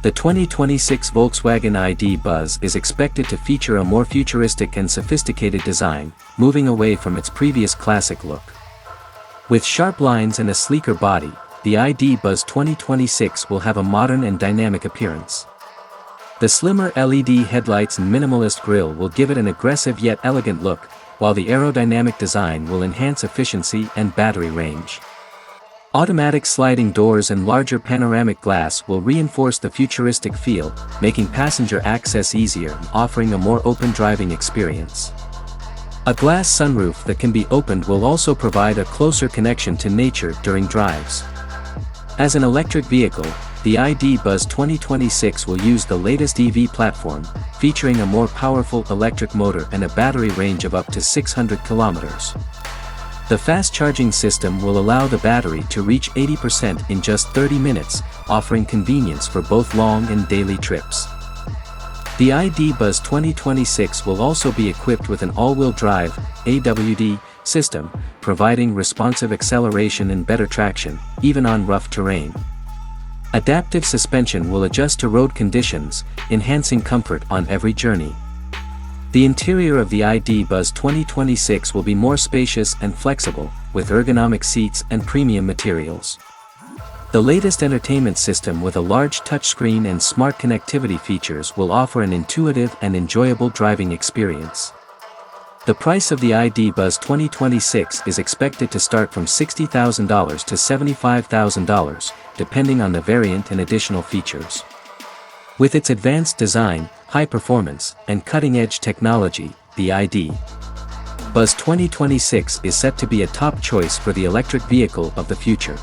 The 2026 Volkswagen ID Buzz is expected to feature a more futuristic and sophisticated design, moving away from its previous classic look. With sharp lines and a sleeker body, the ID Buzz 2026 will have a modern and dynamic appearance. The slimmer LED headlights and minimalist grille will give it an aggressive yet elegant look, while the aerodynamic design will enhance efficiency and battery range. Automatic sliding doors and larger panoramic glass will reinforce the futuristic feel, making passenger access easier and offering a more open driving experience. A glass sunroof that can be opened will also provide a closer connection to nature during drives. As an electric vehicle, the ID Buzz 2026 will use the latest EV platform, featuring a more powerful electric motor and a battery range of up to 600 kilometers. The fast charging system will allow the battery to reach 80% in just 30 minutes, offering convenience for both long and daily trips. The ID Buzz 2026 will also be equipped with an all-wheel drive AWD system, providing responsive acceleration and better traction, even on rough terrain. Adaptive suspension will adjust to road conditions, enhancing comfort on every journey. The interior of the ID Buzz 2026 will be more spacious and flexible, with ergonomic seats and premium materials. The latest entertainment system with a large touchscreen and smart connectivity features will offer an intuitive and enjoyable driving experience. The price of the ID Buzz 2026 is expected to start from $60,000 to $75,000, depending on the variant and additional features. With its advanced design, high performance, and cutting-edge technology, the ID Buzz 2026 is set to be a top choice for the electric vehicle of the future.